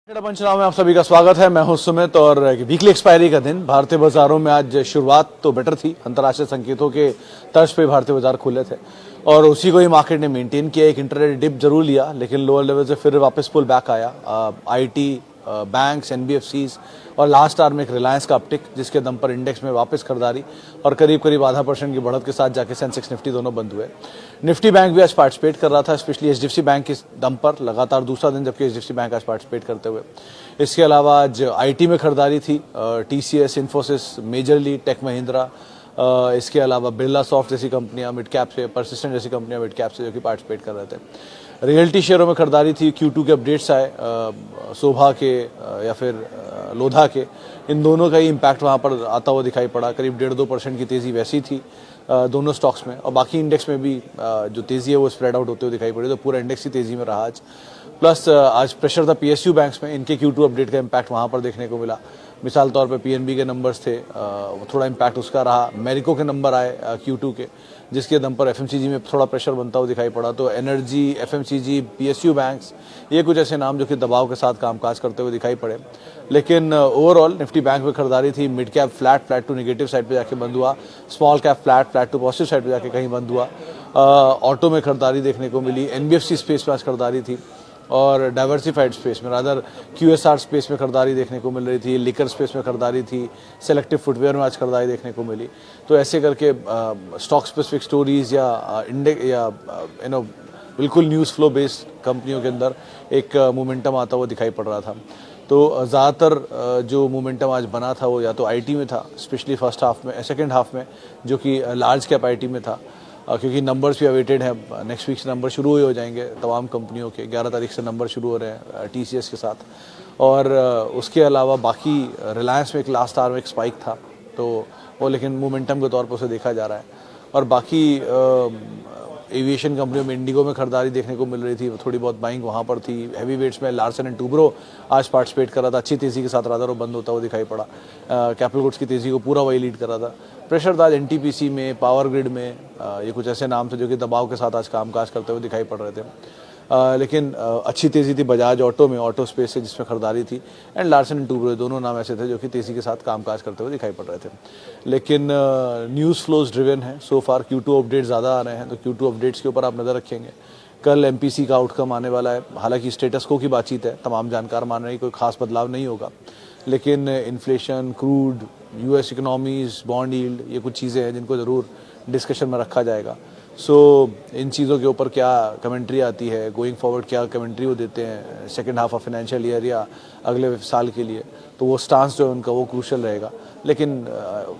पंचनामे में आप सभी का स्वागत है। मैं हूं सुमित और वीकली एक्सपायरी का दिन भारतीय बाजारों में आज शुरुआत तो बेटर थी। अंतर्राष्ट्रीय संकेतों के तर्ज पे भारतीय बाजार खुले थे और उसी को ही मार्केट ने मेंटेन किया। एक इंटरडे डिप जरूर लिया लेकिन लोअर लेवल से फिर वापस पुल बैक आया। आईटी, बैंक्स, एनबीएफसीज और लास्ट आवर में एक रिलायंस का अपटिक जिसके दम पर इंडेक्स में वापस खरीदारी और करीब करीब 0.5% की बढ़त के साथ जाके सेंसेक्स निफ्टी दोनों बंद हुए। निफ्टी बैंक भी आज पार्टिसिपेट कर रहा था, स्पेशली एचडीएफसी बैंक के दम पर लगातार दूसरा दिन जबकि एचडीएफसी बैंक आज पार्टिसिपेट करते हुए। इसके अलावा आज आईटी में खरीदारी थी, TCS, Infosys, majorly, Tech Mahindra, इसके अलावा बिरला सॉफ्ट जैसी कंपनियां मिड कैप से, परसिस्टेंट जैसी कंपनियां मिड कैप से जो कि पार्टिसिपेट कर रहे थे। रियल्टी शेयरों में खरीदारी थी, Q2 के अपडेट्स आए, शोभा के या फिर लोधा के, इन दोनों का ही इम्पैक्ट वहाँ पर आता हुआ दिखाई पड़ा। करीब 1.5-2% की तेज़ी वैसी थी दोनों स्टॉक्स में और बाकी इंडेक्स में भी जो तेज़ी है वो स्प्रेड आउट होते हुए दिखाई पड़ी, तो पूरा इंडेक्स ही तेज़ी में रहा आज। प्लस आज प्रेशर था पीएसयू बैंक्स में, इनके Q2 अपडेट का इम्पैक्ट वहाँ पर देखने को मिला। मिसाल तौर पे पीएनबी के नंबर्स थे, थोड़ा इम्पैक्ट उसका रहा। मेरिको के नंबर आए Q2 के, जिसके दम पर एफएमसीजी में थोड़ा प्रेशर बनता हुआ दिखाई पड़ा। तो एनर्जी, एफएमसीजी, पीएसयू बैंक्स, ये कुछ ऐसे नाम जो कि दबाव के साथ कामकाज करते हुए दिखाई पड़े। लेकिन ओवरऑल निफ्टी बैंक में खरीदारी थी। Mid cap flat to negative side पे जाके बंद हुआ। Small cap flat to positive side पे जाके कहीं बंद हुआ। ऑटो में खरीदारी देखने को मिली। एनबीएफसी स्पेस में आज खरीदारी थी और डाइवर्सिफाइड स्पेस में, रादर क्यूएसआर स्पेस में खरीदारी देखने को मिल रही थी। लिकर स्पेस में खरीदारी थी। सेलेक्टिव फुटवेयर में आज खरीदारी देखने को मिली। तो ऐसे करके स्टॉक स्पेसिफिक स्टोरीज या इंडेक्स या बिल्कुल न्यूज़ फ्लो बेस्ड कंपनियों के अंदर एक मोमेंटम आता हुआ दिखाई पड़ रहा था। तो ज़्यादातर जो मोमेंटम आज बना था वो या तो आईटी में था, स्पेशली सेकेंड हाफ में, जो कि लार्ज कैप आईटी में था, क्योंकि नंबर्स भी अवेटेड हैं। नेक्स्ट वीक से नंबर शुरू हो जाएंगे तमाम कंपनियों के। 11 तारीख से नंबर शुरू हो रहे हैं टीसीएस के साथ। और उसके अलावा बाकी रिलायंस में एक लास्ट आवर में एक स्पाइक था, तो वो लेकिन मोमेंटम के तौर पर उसे देखा जा रहा है। और बाकी एविएशन कंपनियों में, इंडिगो में खरीदारी देखने को मिल रही थी, थोड़ी बहुत बाइंग वहाँ पर थी। हैवी वेट्स में लार्सन एंड टूब्रो आज पार्टिसिपेट कर रहा था, अच्छी तेज़ी के साथ रादर वो बंद होता हुआ दिखाई पड़ा। कैपिटल गुड्स की तेज़ी को पूरा वही लीड कर रहा था। प्रेशर था आज एनटीपीसी में, पावर ग्रिड में, ये कुछ ऐसे नाम थे जो कि दबाव के साथ आज कामकाज करते हुए दिखाई पड़ रहे थे। लेकिन अच्छी तेज़ी थी बजाज ऑटो में, ऑटो स्पेस से जिसमें खरीदारी थी, एंड लार्सन एंड टूब्रो, दोनों नाम ऐसे थे जो कि तेज़ी के साथ कामकाज करते हुए दिखाई पड़ रहे थे। लेकिन न्यूज़ फ्लोज ड्रिवन है सो फार। Q2 अपडेट्स ज़्यादा आ रहे हैं, तो Q2 अपडेट्स के ऊपर आप नज़र रखेंगे। कल एमपीसी का आउटकम आने वाला है। हालांकि स्टेटस को की बातचीत है, तमाम जानकार मान रहे हैं कोई खास बदलाव नहीं होगा, लेकिन inflation, crude, US economies, bond yield, ये कुछ चीज़ें हैं जिनको ज़रूर डिस्कशन में रखा जाएगा। इन चीज़ों के ऊपर क्या कमेंट्री आती है, गोइंग फॉरवर्ड क्या कमेंट्री वो देते हैं second half of financial year या अगले साल के लिए, तो वो स्टांस जो है उनका वो क्रूशल रहेगा। लेकिन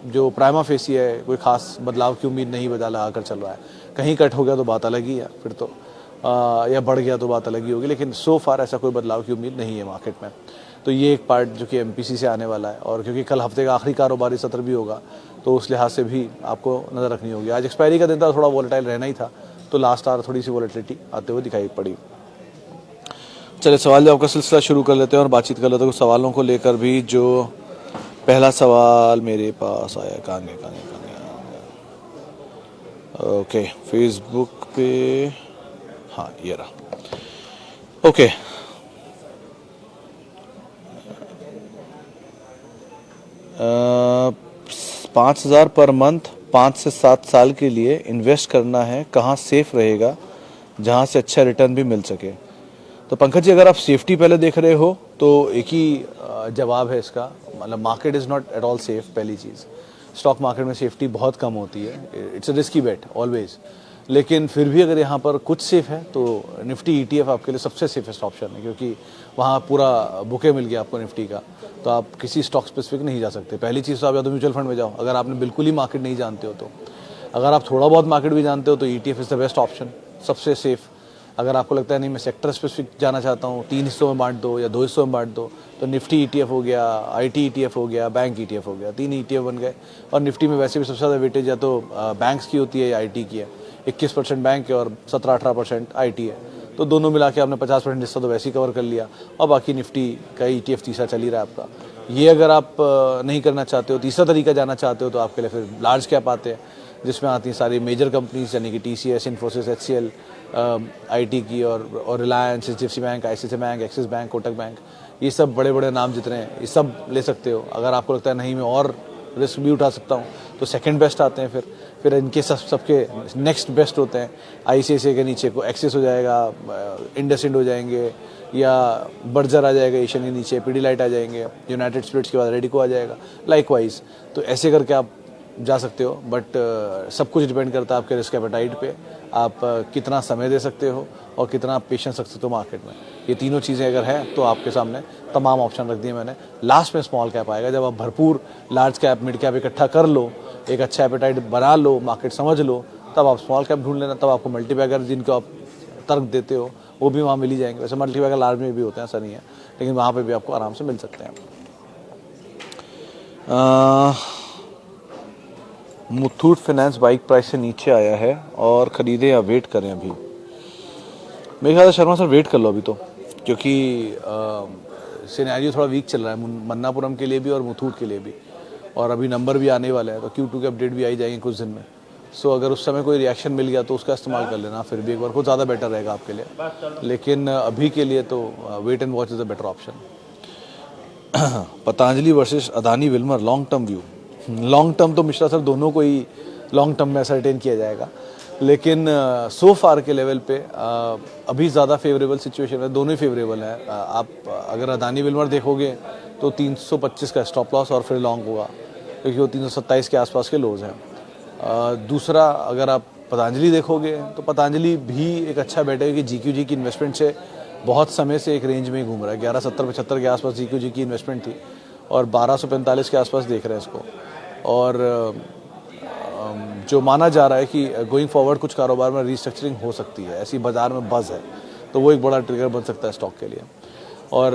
जो प्राइमा फेसी है, कोई खास बदलाव की उम्मीद नहीं बजा लगा कर चल रहा है। कहीं कट हो गया तो बात अलग ही है फिर तो, या बढ़ गया तो बात अलग ही होगी, लेकिन सो फार ऐसा कोई बदलाव की उम्मीद नहीं है मार्केट में। तो ये एक पार्ट जो कि एमपीसी से आने वाला है, और क्योंकि कल हफ्ते का आखिरी कारोबारी सत्र भी होगा तो उस लिहाज से भी आपको नज़र रखनी होगी। आज एक्सपायरी का दिन था, थोड़ा वॉलेटाइल रहना ही था, तो लास्ट आवर थोड़ी सी वॉलेटिलिटी आते हुए दिखाई पड़ी। चलिए सवाल जवाब का सिलसिला शुरू कर लेते हैं और बातचीत कर लेते हैं कुछ सवालों को लेकर भी। जो पहला सवाल मेरे पास आया, कहाँ गया ओके, फेसबुक पे, हाँ ये रहा। ओके, 5,000 पर मंथ 5 से 7 साल के लिए इन्वेस्ट करना है, कहाँ सेफ रहेगा जहाँ से अच्छा रिटर्न भी मिल सके? तो पंकज जी, अगर आप सेफ्टी पहले देख रहे हो तो एक ही जवाब है इसका, मतलब market is not at all safe. पहली चीज़, स्टॉक मार्केट में सेफ्टी बहुत कम होती है, it's a risky bet always. लेकिन फिर भी अगर यहाँ पर कुछ सेफ है तो निफ्टी ETF आपके लिए सबसे सेफेस्ट ऑप्शन है, क्योंकि वहाँ पूरा बुके मिल गया आपको निफ्टी का, तो आप किसी स्टॉक स्पेसिफिक नहीं जा सकते। पहली चीज़ तो आप या तो म्यूचुअल फंड में जाओ, अगर आपने बिल्कुल ही मार्केट नहीं जानते हो तो। अगर आप थोड़ा बहुत मार्केट भी जानते हो तो ETF is the best option, सबसे सेफ। अगर आपको लगता है नहीं मैं सेक्टर स्पेसिफिक जाना चाहता हूँ, 3 हिस्सों में बांट दो या 2 हिस्सों में बांट दो, तो निफ्टी ETF हो गया, IT ETF हो गया, बैंक ETF हो गया, 3 ETF बन गए। और निफ्टी में वैसे भी सबसे ज़्यादा वेटेज या तो बैंक्स की होती है या IT की है। 21% बैंक है और 17-18% IT है, तो दोनों मिला के आपने 50% हिस्सा तो वैसे ही कवर कर लिया, और बाकी निफ्टी का ETF तीसरा चल ही रहा है आपका। ये अगर आप नहीं करना चाहते हो, तीसरा तरीका जाना चाहते हो, तो आपके लिए फिर लार्ज कैप आते हैं, जिसमें आती हैं सारी मेजर कंपनीज, यानी कि TCS, इन्फोसिस, HCL, IT की, और Reliance, HDFC bank, ICICI bank, axis bank, Kotak bank, ये सब बड़े बड़े नाम जितने हैं ये सब ले सकते हो। अगर आपको लगता है नहीं मैं और रिस्क भी उठा सकता हूँ तो सेकंड बेस्ट आते हैं, फिर इनके सबके नेक्स्ट बेस्ट होते हैं। आईसीआईसीआई के नीचे को एक्सिस हो जाएगा, इंडसइंड हो जाएंगे, या बर्जर आ जाएगा एशियन के नीचे, पीडीलाइट आ जाएंगे, यूनाइटेड स्पिरिट्स के बाद रेडिको आ जाएगा, लाइकवाइज। तो ऐसे करके आप जा सकते हो, बट सब कुछ डिपेंड करता है आपके रिस्क एपेटाइट पे, आप कितना समय दे सकते हो और कितना आप पेशेंस रख सकते हो मार्केट में। ये तीनों चीज़ें अगर हैं तो आपके सामने तमाम ऑप्शन रख दिए मैंने। लास्ट में स्मॉल कैप आएगा, जब आप भरपूर लार्ज कैप मिड कैप इकट्ठा कर लो, एक अच्छा एपेटाइट बना लो, मार्केट समझ लो, तब आप स्मॉल कैप ढूंढ लेना। तब आपको मल्टीबैगर जिनको आप तर्क देते हो वो भी वहाँ मिल ही जाएंगे। वैसे मल्टीबैगर लार्ज में भी होते हैं, ऐसा नहीं है, लेकिन वहाँ पर भी आपको आराम से मिल सकते हैं। मुथूट फाइनेंस बाइक प्राइस से नीचे आया है और ख़रीदें या वेट करें? अभी मेरे ख्याल से शर्मा सर वेट कर लो अभी तो, क्योंकि सिनेरियो थोड़ा वीक चल रहा है मन्नापुरम के लिए भी और मुथूट के लिए भी, और अभी नंबर भी आने वाले हैं तो Q2 के अपडेट भी आई जाएंगे कुछ दिन में। सो अगर उस समय कोई रिएक्शन मिल गया तो उसका इस्तेमाल कर लेना, फिर भी एक बार कुछ ज़्यादा बेटर रहेगा आपके लिए। लेकिन अभी के लिए तो wait and watch is a better option. Patanjali versus Adani Wilmar long term view. Long term तो मिश्रा सर दोनों को ही लॉन्ग टर्म में असरटेन किया जाएगा, लेकिन सो फार के लेवल पे अभी ज़्यादा फेवरेबल सिचुएशन है, दोनों ही फेवरेबल है। आप अगर अदानी विल्मर देखोगे तो 325 का स्टॉप लॉस और फिर लॉन्ग होगा, क्योंकि वो 327 के आसपास के लोज हैं। दूसरा अगर आप पतंजलि देखोगे तो पतंजलि भी एक अच्छा बेट है, क्योंकि GQG की इन्वेस्टमेंट से बहुत समय से एक रेंज में ही घूम रहा है। 1170-75 के आसपास GQG की इन्वेस्टमेंट थी और 1245 के आसपास देख रहे हैं इसको। और जो माना जा रहा है कि गोइंग फॉरवर्ड कुछ कारोबार में रीस्ट्रक्चरिंग हो सकती है, ऐसी बाजार में बज़ है, तो वो एक बड़ा ट्रिगर बन सकता है स्टॉक के लिए। और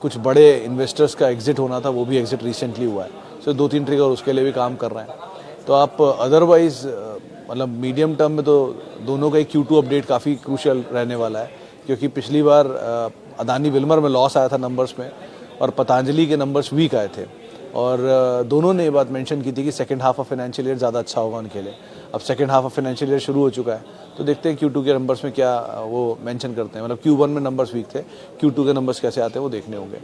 कुछ बड़े इन्वेस्टर्स का एग्जिट होना था, वो भी एग्जिट रिसेंटली हुआ है, सो 2-3 ट्रिगर उसके लिए भी काम कर रहे हैं। तो आप अदरवाइज मतलब मीडियम टर्म में तो दोनों का एक Q2 अपडेट काफ़ी क्रूशियल रहने वाला है, क्योंकि पिछली बार अदानी विल्मर में लॉस आया था नंबर्स में और पतंजलि के नंबर्स वीक आए थे, और दोनों ने ये बात मेंशन की थी कि second half of financial year ज़्यादा अच्छा होगा उनके लिए। अब second half of financial year शुरू हो चुका है, तो देखते हैं Q2 के नंबर्स में क्या वो मेंशन करते हैं। मतलब Q1 में नंबर्स वीक थे, Q2 के नंबर्स कैसे आते हैं वो देखने होंगे।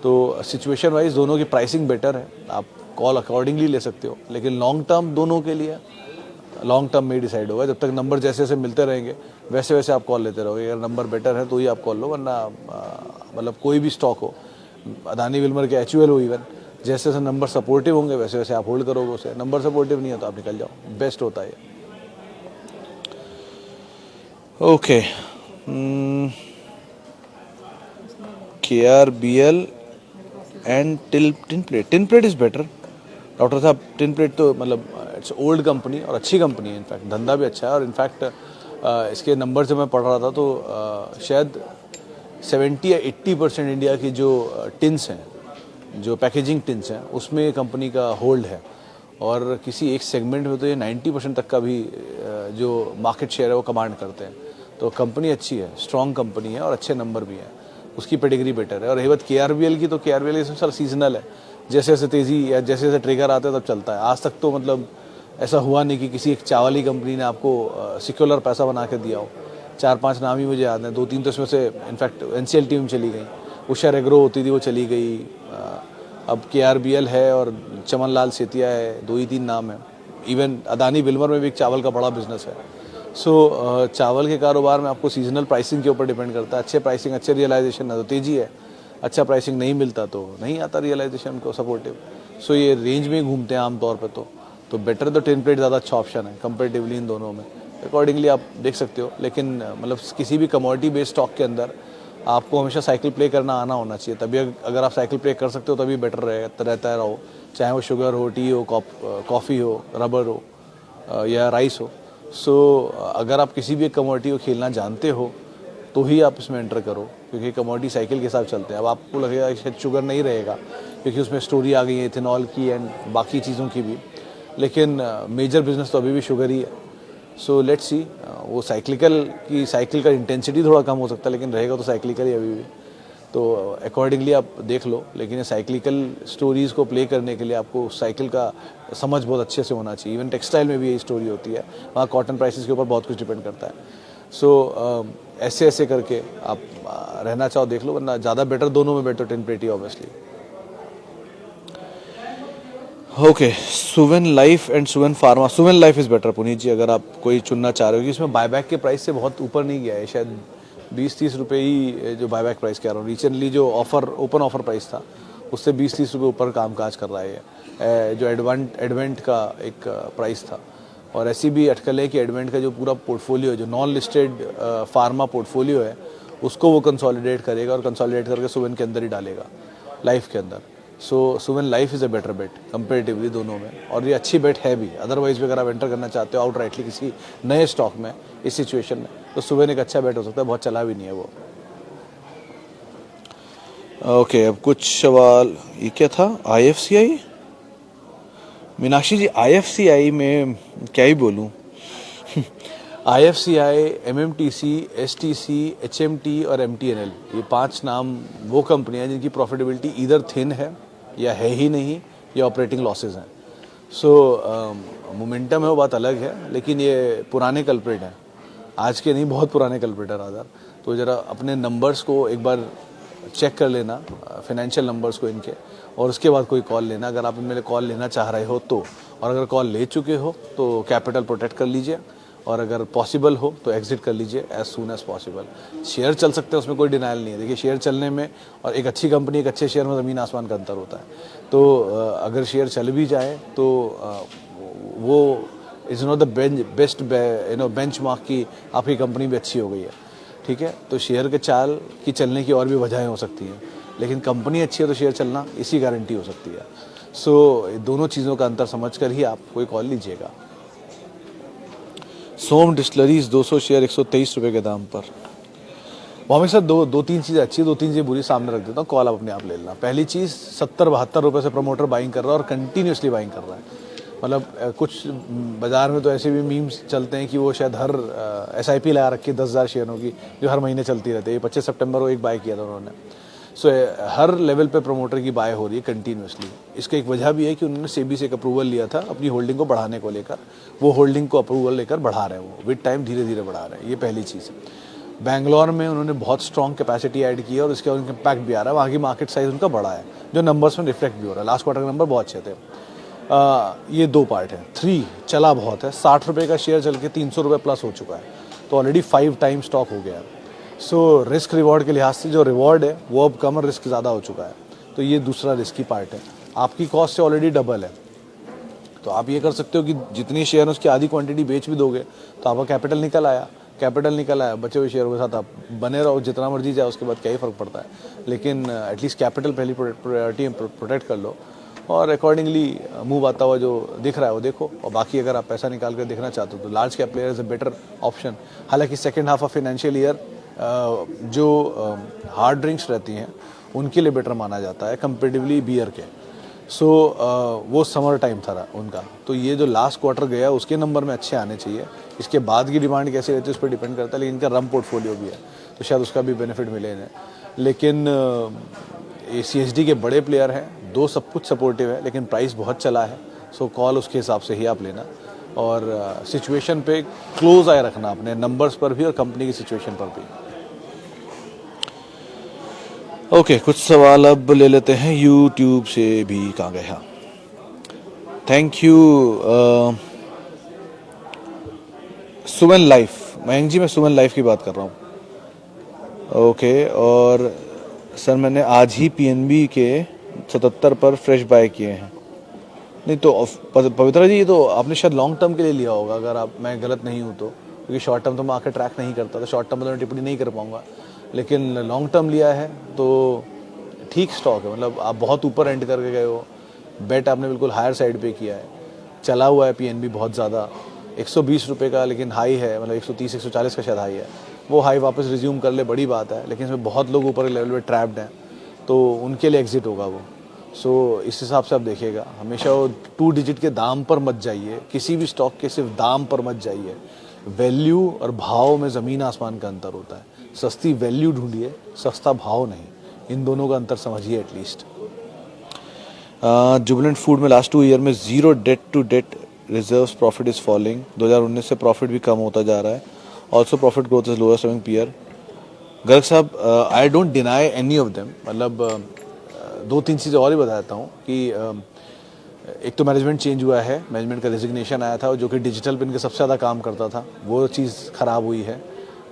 तो सिचुएशन वाइज दोनों की प्राइसिंग बेटर है, आप कॉल अकॉर्डिंगली ले सकते हो, लेकिन लॉन्ग टर्म दोनों के लिए लॉन्ग टर्म में डिसाइड होगा। जब तक नंबर जैसे जैसे मिलते रहेंगे वैसे वैसे आप कॉल लेते रहोगे। अगर नंबर बेटर है तो ही आप कॉल लो, वरना मतलब कोई भी स्टॉक हो, अदानी विल्मर के HUL हो, इवन जैसे जैसे नंबर सपोर्टिव होंगे वैसे वैसे आप होल्ड करोगे उसे। नंबर सपोर्टिव नहीं है तो आप निकल जाओ, बेस्ट होता है। Okay, KRBL and tinplate is better. Doctor साहब टिनप्लेट तो मतलब इट्स ओल्ड कंपनी और अच्छी कंपनी है, इनफैक्ट धंधा भी अच्छा है। और इनफैक्ट इसके नंबर जब मैं पढ़ रहा था तो शायद 70 या 80% इंडिया की जो टिन्स हैं, जो पैकेजिंग टिन्स हैं, उसमें कंपनी का होल्ड है। और किसी एक सेगमेंट में तो ये 90% तक का भी जो मार्केट शेयर है वो कमांड करते हैं। तो कंपनी अच्छी है, स्ट्रॉन्ग कंपनी है और अच्छे नंबर भी हैं, उसकी पेडिग्री बेटर है। और रही बात KRBL की, तो KRBL इसमें सर सीजनल है, जैसे जैसे तेज़ी या जैसे जैसे ट्रिगर आते हैं तब चलता है। आज तक तो मतलब ऐसा हुआ नहीं कि किसी एक चावल की कंपनी ने आपको सिक्योलर पैसा बना के दिया हो। 4-5 नाम ही मुझे याद हैं, 2-3 तो इसमें से इनफैक्ट NCLT में चली गई, उषा एग्रो होती थी वो चली गई, अब KRBL है और चमन लाल सेतिया है, 2 ही 3 नाम हैं। इवन अदानी विल्मर में भी एक चावल का बड़ा बिजनेस है। सो चावल के कारोबार में आपको सीजनल प्राइसिंग के ऊपर डिपेंड करता है। अच्छे प्राइसिंग, अच्छे रियलाइजेशन है तो तेज़ी है, अच्छा प्राइसिंग नहीं मिलता तो नहीं आता रियलाइजेशन को सपोर्टिव। सो ये रेंज में घूमते हैं आमतौर पे, तो बेटर तो टिनप्लेट ज़्यादा अच्छा ऑप्शन है कंपेरेटिवली इन दोनों में। अकॉर्डिंगली आप देख सकते हो, लेकिन मतलब किसी भी कमोडिटी बेस्ड स्टॉक के अंदर आपको हमेशा साइकिल प्ले करना आना होना चाहिए, तभी अगर आप साइकिल प्ले कर सकते हो तभी बेटर रहता है रहो, चाहे वो शुगर हो, टी हो, कॉफ़ी हो, रबर हो या राइस हो। सो अगर आप किसी भी एक कमोडिटी को खेलना जानते हो तो ही आप इसमें एंटर करो, क्योंकि कमोडिटी साइकिल के साथ चलते हैं। अब आपको लगेगा कि शायद शुगर नहीं रहेगा क्योंकि उसमें स्टोरी आ गई है इथेनॉल की एंड बाकी चीज़ों की भी, लेकिन मेजर बिजनेस तो अभी भी शुगर ही है। सो लेट्स सी, वो साइकिल का इंटेंसिटी थोड़ा कम हो सकता है, लेकिन रहेगा तो साइक्लिकल ही अभी भी। तो अकॉर्डिंगली आप देख लो, लेकिन साइक्लिकल स्टोरीज़ को प्ले करने के लिए आपको साइकिल का समझ बहुत अच्छे से होना चाहिए। इवन टेक्सटाइल में भी यही स्टोरी होती है, वहाँ कॉटन प्राइसेस के ऊपर बहुत कुछ डिपेंड करता है। सो ऐसे ऐसे करके आप रहना चाहो देख लो, वरना ज़्यादा बेटर दोनों में better 1080 obviously. Okay, Suven Life and Suven Pharma. Suven Life is better Puneet ji, अगर आप कोई चुनना चाह रहे हो कि इसमें बायबैक के प्राइस से बहुत ऊपर नहीं गया है, शायद 20-30 रुपये ही जो बायबैक प्राइस कह रहा हूँ। रिसेंटली जो ऑफर ओपन ऑफर प्राइस था उससे 20-30 रुपये ऊपर कामकाज कर रहा है जो एडवेंट का एक प्राइस था। और ऐसी भी अटकल है कि एडवेंट का जो पूरा पोर्टफोलियो है, जो नॉन लिस्टेड फार्मा पोर्टफोलियो है, उसको वो कंसोलिडेट करेगा और कंसोलिडेट करके सुवेन के अंदर ही डालेगा, लाइफ के अंदर। So Suven Life is a better bet comparatively दोनों में, और ये अच्छी बेट है भी। अदरवाइज भी अगर आप एंटर करना चाहते हो आउटराइटली किसी नए स्टॉक में इस सिचुएशन में, तो सुवेन एक अच्छा बेट हो सकता है, बहुत चला भी नहीं है वो। ओके, अब कुछ सवाल। ये क्या था, IFCI? मीनाक्षी जी, IFCI में क्या ही बोलूँ IFCI, MMTC, STC, HMT और MTNL, ये 5 नाम वो कंपनियां जिनकी प्रॉफिटेबिलिटी इधर थिन है या है ही नहीं, या ऑपरेटिंग लॉसेज हैं। सो मोमेंटम है वो बात अलग है, लेकिन ये पुराने कल्प्रिट हैं, आज के नहीं, बहुत पुराने कल्प्रिट है रादर। तो ज़रा अपने नंबर्स को एक बार चेक कर लेना, फाइनेंशियल नंबर्स को इनके, और उसके बाद कोई कॉल लेना, अगर आप इनमें कॉल लेना चाह रहे हो तो। और अगर कॉल ले चुके हो तो कैपिटल प्रोटेक्ट कर लीजिए, और अगर पॉसिबल हो तो एग्जिट कर लीजिए as soon as possible. Share चल सकते हैं, उसमें कोई डिनाइल नहीं है। देखिए, शेयर चलने में और एक अच्छी कंपनी, एक अच्छे शेयर में ज़मीन आसमान का अंतर होता है। तो अगर शेयर चल भी जाए तो वो is not the best benchmark की आपकी कंपनी भी अच्छी हो गई है, ठीक है। तो शेयर के चाल की चलने की और भी वजहें हो सकती हैं, लेकिन कंपनी अच्छी है तो शेयर चलना इसी गारंटी हो सकती है। सो दोनों चीज़ों का अंतर समझ कर ही आप कोई कॉल लीजिएगा। सोम डिस्टिलरीज 200 शेयर 123 रुपये के दाम पर। मोहम्मद सर, दो तीन चीज़ें अच्छी, 2-3 चीज़ें बुरी सामने रख देता हूँ, कॉल आप अपने आप ले लेना। पहली चीज़, 70-72 रुपये से प्रमोटर बाइंग कर रहा है और कंटिन्यूसली बाइंग कर रहा है। मतलब कुछ बाज़ार में तो ऐसे भी मीम्स चलते हैं कि वो शायद हर SIP लगा रखी है 10,000 शेयरों की, जो हर महीने चलती रहती है। 25 सितंबर को एक बाय किया था उन्होंने। सो हर लेवल पे प्रमोटर की बाय हो रही है कंटिन्यूसली। इसका एक वजह भी है कि उन्होंने सेबी से एक अप्रूवल लिया था अपनी होल्डिंग को बढ़ाने को लेकर, वो होल्डिंग को अप्रूवल लेकर बढ़ा रहे हैं, वो विद टाइम धीरे धीरे बढ़ा रहे हैं। ये पहली चीज़ है। बैंगलोर में उन्होंने बहुत स्ट्रॉन्ग कैपेसिटी ऐड की है और इसके उनका इम्पैक्ट भी आ रहा है, वहाँ की मार्केट साइज उनका बड़ा है, जो नंबर्स में रिफ्लेक्ट भी हो रहा है। लास्ट क्वार्टर के नंबर बहुत अच्छे थे। ये 2 पार्ट है। 3 चला बहुत है, 60 रुपये का शेयर चल के 300 रुपये प्लस हो चुका है, तो ऑलरेडी 5 टाइम स्टॉक हो गया है। सो रिस्क रिवॉर्ड के लिहाज से जो रिवॉर्ड है वो अब कम और रिस्क ज़्यादा हो चुका है, तो ये दूसरा रिस्की पार्ट है। आपकी कॉस्ट से ऑलरेडी डबल है, तो आप ये कर सकते हो कि जितनी शेयर उसकी आधी क्वांटिटी बेच भी दोगे तो आपका कैपिटल निकल आया, बचे हुए शेयरों के साथ आप बने रहो, जितना मर्जी जाए, उसके बाद क्या ही फ़र्क पड़ता है। लेकिन एटलीस्ट कैपिटल पहली प्रायोरिटी प्रोटेक्ट कर लो, और अकॉर्डिंगली मूव आता हुआ जो दिख रहा है वो देखो। और बाकी अगर आप पैसा निकाल कर देखना चाहते हो तो large cap player is a better option. हालांकि second half of financial year जो हार्ड ड्रिंक्स रहती हैं उनके लिए बेटर माना जाता है कंपेरेटिवली बियर के। सो वो समर टाइम था उनका, तो ये जो लास्ट क्वार्टर गया उसके नंबर में अच्छे आने चाहिए। इसके बाद की डिमांड कैसी रहती है उस पर डिपेंड करता है, लेकिन इनका रम पोर्टफोलियो भी है तो शायद उसका भी बेनिफिट मिले इन्हें। लेकिन CSD के बड़े प्लेयर हैं, दो सब कुछ सपोर्टिव है, लेकिन प्राइस बहुत चला है। सो कॉल उसके हिसाब से ही आप लेना, और सिचुएशन पे क्लोज आए रखना अपने नंबर्स पर भी और कंपनी की सिचुएशन पर भी। ओके, कुछ सवाल अब ले लेते हैं यूट्यूब से भी। कहाँ गया? Thank you Suven Life. Mayank ji, मैं सुवेन लाइफ की बात कर रहा हूँ। ओके, और सर मैंने आज ही PNB के 77 पर फ्रेश बाय किए हैं। नहीं तो पवित्रा जी, ये तो आपने शायद लॉन्ग टर्म के लिए लिया होगा, अगर आप, मैं गलत नहीं हूँ तो, क्योंकि शॉर्ट टर्म तो मैं आके ट्रैक नहीं करता, तो शॉर्ट टर्म में तो मैं टिप्पणी नहीं कर पाऊँगा। लेकिन लॉन्ग टर्म लिया है तो ठीक स्टॉक है, मतलब आप बहुत ऊपर एंड करके गए हो, बेट आपने बिल्कुल हायर साइड पे किया है, चला हुआ है PNB बहुत ज़्यादा, 120 रुपये का लेकिन हाई है, मतलब 130-140 का शायद हाई है, वो हाई वापस रिज्यूम कर ले, बड़ी बात है। लेकिन इसमें बहुत लोग ऊपर के लेवल पे ट्रैप्ड हैं, तो उनके लिए एग्जिट होगा वो। सो इस हिसाब से आप देखिएगा, हमेशा वो 2 डिजिट के दाम पर मत जाइए, किसी भी स्टॉक के सिर्फ दाम पर मत जाइए। वैल्यू और भाव में ज़मीन आसमान का अंतर होता है। सस्ती वैल्यू ढूंढिए, सस्ता भाव नहीं, इन दोनों का अंतर समझिए एटलीस्ट। जुबिलेंट फूड में लास्ट 2 ईयर में 0 date to date reserves, profit is falling. 2019 से प्रॉफिट भी कम होता जा रहा है। Also profit growth is lowest among peer. Garg साहब, I don't deny any of them, मतलब दो तीन चीज़ें और ही बता देता हूँ कि एक तो मैनेजमेंट चेंज हुआ है, मैनेजमेंट का रेजिग्नेशन आया था जो कि डिजिटल पे इनके सबसे ज़्यादा काम करता था, वो चीज़ ख़राब हुई है।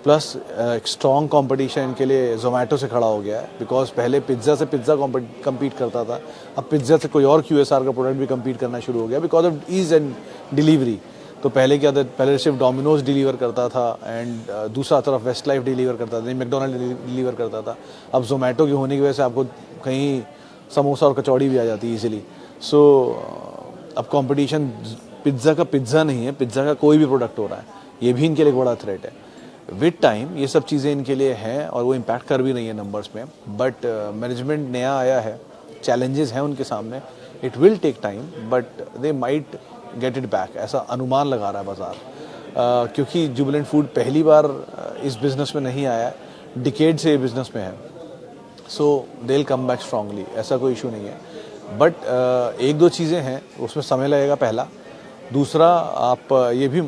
प्लस एक स्ट्रॉन्ग कंपटीशन इनके लिए जोमेटो से खड़ा हो गया है, बिकॉज पहले पिज्ज़ा से पिज्ज़ा कम्पीट करता था, अब पिज्ज़ा से कोई और QSR का प्रोडक्ट भी कम्पीट करना शुरू हो गया because of ease and delivery. तो पहले क्या था, पहले सिर्फ डोमिनोज डिलीवर करता था एंड दूसरा तरफ वेस्ट लाइफ डिलीवर करता था, मैकडोनल्ड डिलीवर करता था। अब जोमेटो के होने की वजह से आपको कहीं समोसा और कचौड़ी भी आ जाती है ईजिली। सो अब कंपटीशन पिज्ज़ा का पिज्ज़ा नहीं है, पिज्ज़ा का कोई भी प्रोडक्ट हो रहा है, ये भी इनके लिए एक बड़ा थ्रेट है। विद टाइम ये सब चीज़ें इनके लिए हैं और वो इम्पैक्ट कर भी रही है नंबर्स में, बट मैनेजमेंट नया आया है, चैलेंजेस हैं उनके सामने, it will take time but they might get it back, ऐसा अनुमान लगा रहा है बाजार। क्योंकि जुबिलेंट फूड पहली बार इस बिज़नेस में नहीं आया है, डिकेड से ये बिज़नेस में है, so they will come back strongly, ऐसा कोई इशू नहीं है। बट एक दो चीज़ें हैं उसमें समय लगेगा, पहला। दूसरा, आप ये भी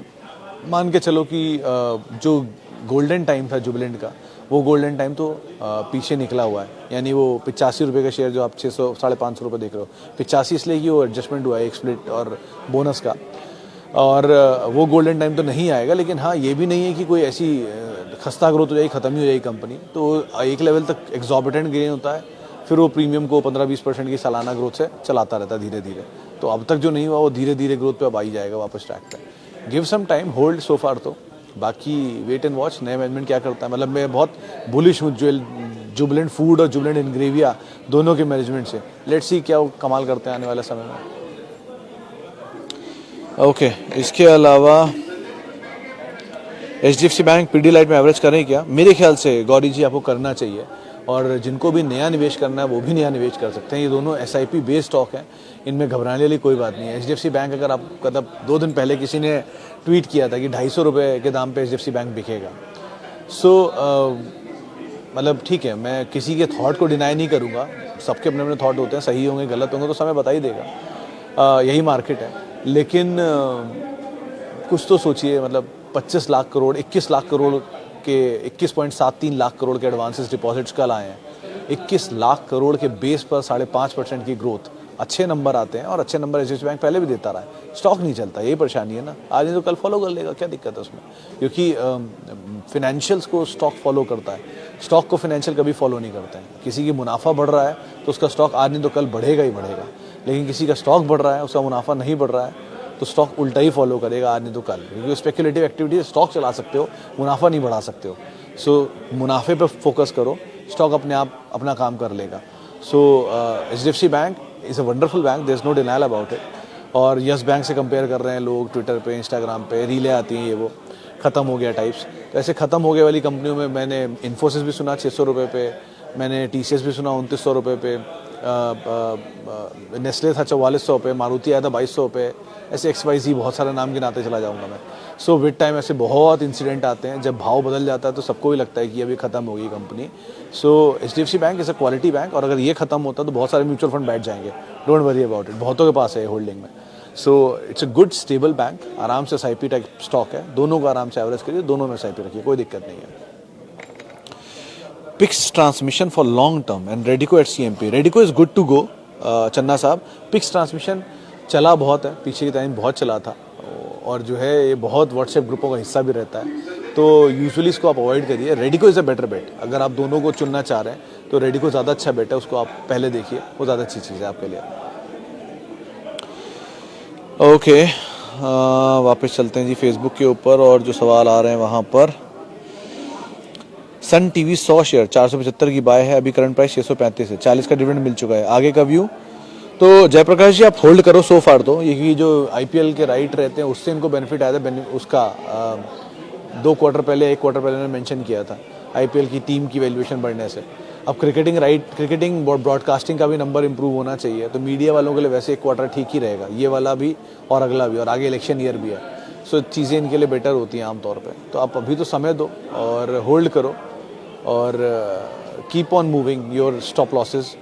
मान के चलो कि जो गोल्डन टाइम था जुबिलेंट का, वो गोल्डन टाइम तो पीछे निकला हुआ है। यानी वो 85 रुपये का शेयर जो आप 600 550 रुपये देख रहे हो, 85 इसलिए कि वो एडजस्टमेंट हुआ है एक स्प्लिट और बोनस का, और वो गोल्डन टाइम तो नहीं आएगा। लेकिन हाँ, ये भी नहीं है कि कोई ऐसी खस्ता ग्रोथ हो जाएगी, ख़त्म ही हो जाएगी कंपनी, तो एक लेवल तक एग्जॉर्बिटेंट गेन होता है, फिर वो प्रीमियम को 15-20% की सालाना ग्रोथ से चलाता रहता है धीरे धीरे। तो अब तक जो नहीं हुआ वो धीरे धीरे ग्रोथ पे अब आ ही जाएगा वापस ट्रैक पे। Give some time, hold so far, तो बाकी वेट एंड वॉच नए मैनेजमेंट क्या करता है। मतलब मैं बहुत बुलिश हूँ जुबिलेंट फूड और जुबिलेंट इनग्रेविया दोनों के मैनेजमेंट से। लेट्स सी क्या वो कमाल करते हैं आने वाले समय में। ओके, इसके अलावा HDFC बैंक पीडीलाइट में एवरेज करें क्या? मेरे ख्याल से गौरी जी आपको करना चाहिए, और जिनको भी नया निवेश करना है वो भी नया निवेश कर सकते हैं। ये दोनों SIP बेस्ड स्टॉक हैं, इनमें घबराने वाली कोई बात नहीं है। HDFC बैंक, अगर आप मतलब 2 दिन पहले किसी ने ट्वीट किया था कि 250 रुपये के दाम पे HDFC बैंक बिकेगा, सो मतलब ठीक है, मैं किसी के थॉट को डिनाई नहीं करूँगा, सबके अपने अपने थॉट होते हैं, सही होंगे गलत होंगे तो समय बता ही देगा, यही मार्केट है। लेकिन कुछ तो सोचिए, मतलब 25 लाख करोड़ 21 लाख करोड़ के 21.73 लाख करोड़ के एडवांसेस डिपॉजिट्स कल आए हैं। 21 लाख करोड़ के बेस पर 5.5% की ग्रोथ, अच्छे नंबर आते हैं, और अच्छे नंबर HDFC बैंक पहले भी देता रहा है। स्टॉक नहीं चलता, यही परेशानी है ना। आज नहीं तो कल फॉलो कर लेगा, क्या दिक्कत है उसमें, क्योंकि फिनेंशियल्स को स्टॉक फॉलो करता है, स्टॉक को फिनेंशियल कभी फॉलो नहीं करते हैं। किसी की मुनाफा बढ़ रहा है तो उसका स्टॉक आज नहीं तो कल बढ़ेगा ही बढ़ेगा, लेकिन किसी का स्टॉक बढ़ रहा है, उसका मुनाफा नहीं बढ़ रहा है, तो स्टॉक उल्टा ही फॉलो करेगा आज नहीं तो कल, क्योंकि स्पेकुलेटिव एक्टिविटी स्टॉक चला सकते हो, मुनाफा नहीं बढ़ा सकते हो। सो मुनाफे पे फोकस करो, स्टॉक अपने आप अपना काम कर लेगा। So HDFC bank is a wonderful bank, there is no denial about it. और यस बैंक से कंपेयर कर रहे हैं लोग ट्विटर पे, इंस्टाग्राम पे रीलें आती हैं, ये वो ख़त्म हो गया टाइप्स। तो ऐसे ख़त्म हो गए वाली कंपनियों में मैंने इन्फोसिस भी सुना 600 रुपये पे, मैंने TCS भी सुना 2900 रुपये पे, नेस्ले था 4400 पे, मारुति आया था 2200 पे, ऐसे XYZ बहुत सारे नाम गिनाते चला जाऊंगा मैं। सो विद टाइम ऐसे बहुत इंसिडेंट आते हैं, जब भाव बदल जाता है तो सबको ही लगता है कि अभी ख़त्म होगी company. So HDFC bank is a quality bank, और अगर ये ख़त्म होता तो बहुत सारे म्यूचुअल फंड बैठ जाएंगे, डोंट वरी अबाउट इट, बहुतों के पास है होल्डिंग में। So it's a good stable bank, आराम से SIP टाइप स्टॉक है, दोनों को आराम से एवरेज करिए, दोनों में SIP रखिए, कोई दिक्कत नहीं है। Pix transmission for long term and Radico at CMP, Radico is good to go Channa साहब। पिक्स ट्रांसमिशन चला बहुत है, पीछे की टाइम बहुत चला था, और जो है ये बहुत व्हाट्सएप ग्रुपों का हिस्सा भी रहता है, तो यूजुअली इसको आप अवॉइड करिए। रेडिको इज़ अ बेटर बेट, अगर आप दोनों को चुनना चाह रहे हैं तो रेडिको ज़्यादा अच्छा बेट है, उसको आप पहले देखिए, वो ज़्यादा अच्छी चीज़ है आपके लिए। ओके, वापस चलते हैं जी फेसबुक के ऊपर, और जो सवाल आ रहे हैं वहाँ पर। सन TV 100 शेयर 475 की बाय है, अभी करंट प्राइस 635 है, 40 का डिविडेंड मिल चुका है, आगे का व्यू? तो जयप्रकाश जी आप होल्ड करो सो फार, तो ये जो IPL के राइट रहते हैं उससे इनको बेनिफिट आया था, उसका 2 क्वार्टर पहले 1 क्वार्टर पहले मेंशन किया था, IPL की टीम की वैल्यूएशन बढ़ने से। अब क्रिकेटिंग ब्रॉडकास्टिंग का भी नंबर इंप्रूव होना चाहिए, तो मीडिया वालों के लिए वैसे 1 क्वार्टर ठीक ही रहेगा, ये वाला भी और अगला भी, और आगे इलेक्शन ईयर भी है, सो चीज़ें इनके लिए बेटर होती हैं आमतौर पर। तो आप अभी तो समय दो और होल्ड करो, और keep on moving your stop losses.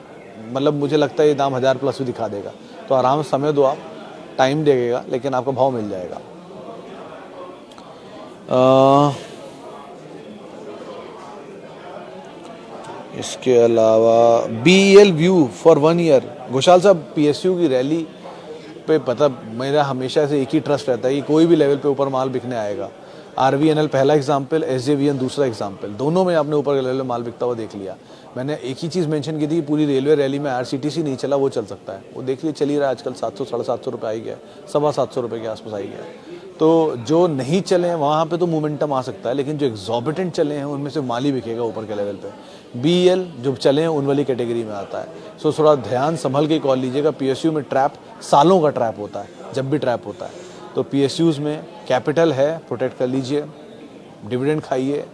मतलब मुझे लगता है ये दाम 1000 प्लस भी दिखा देगा, तो आराम से समय दो, आप टाइम देगा, लेकिन आपको भाव मिल जाएगा। इसके अलावा BEL view for 1 year. Ghoshal साहब, PSU की रैली पे पता, मेरा हमेशा से एक ही ट्रस्ट रहता है कि कोई भी लेवल पे ऊपर माल बिकने आएगा। RVNL पहला एग्जाम्पल, SJVN दूसरा एग्जाम्पल, दोनों में आपने ऊपर के लेवल में माल बिकता हुआ देख लिया। मैंने एक ही चीज़ मेंशन की थी, पूरी रेलवे रैली में RCTC नहीं चला, वो चल सकता है। वो देख लिए चल ही रहा है आजकल, 700 साढ़े 700 रुपये आई गया, 750 रुपये के आसपास आई गया। तो जो नहीं चले हैं वहाँ पे तो मोमेंटम आ सकता है, लेकिन जो एग्जॉर्बिटेंट चले हैं उनमें से माल ही बिकेगा ऊपर के लेवल पे। BEL जो चले हैं उन वाली कैटेगरी में आता है। सो थोड़ा ध्यान संभल के कॉल लीजिएगा। PSU में ट्रैप सालों का ट्रैप होता है, जब भी ट्रैप होता है। तो PSUs में कैपिटल है, प्रोटेक्ट कर लीजिए, डिविडेंड खाइए,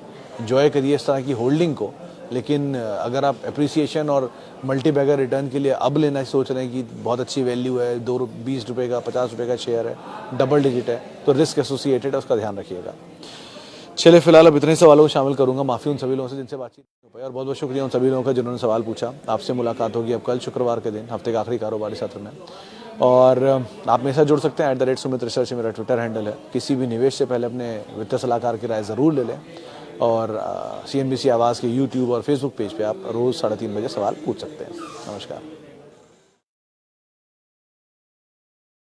एंजॉय करिए इस तरह की होल्डिंग को। लेकिन अगर आप एप्रिसिएशन और मल्टी बैगर रिटर्न के लिए अब लेना सोच रहे हैं कि बहुत अच्छी वैल्यू है, 20 रुपये का 50 रुपये का शेयर है, डबल डिजिट है, तो रिस्क एसोसिएटेड है, उसका ध्यान रखिएगा। चलिए फिलहाल अब इतने सवालों को शामिल करूंगा। माफ़ी उन सभी लोगों से जिनसे बातचीत नहीं हो पाई, और बहुत बहुत शुक्रिया उन सभी लोगों का जिन्होंने सवाल पूछा। आपसे मुलाकात होगी अब कल शुक्रवार के दिन, हफ्ते का आखिरी कारोबारी सत्र में। और आप मेरे साथ जुड़ सकते हैं @सुमित रिसर्च, मेरा ट्विटर हैंडल है। किसी भी निवेश से पहले अपने वित्तीय सलाहकार की राय ज़रूर ले लें। और CNBC आवाज़ के YouTube और Facebook पेज पे आप रोज़ 3:30 बजे सवाल पूछ सकते हैं। नमस्कार।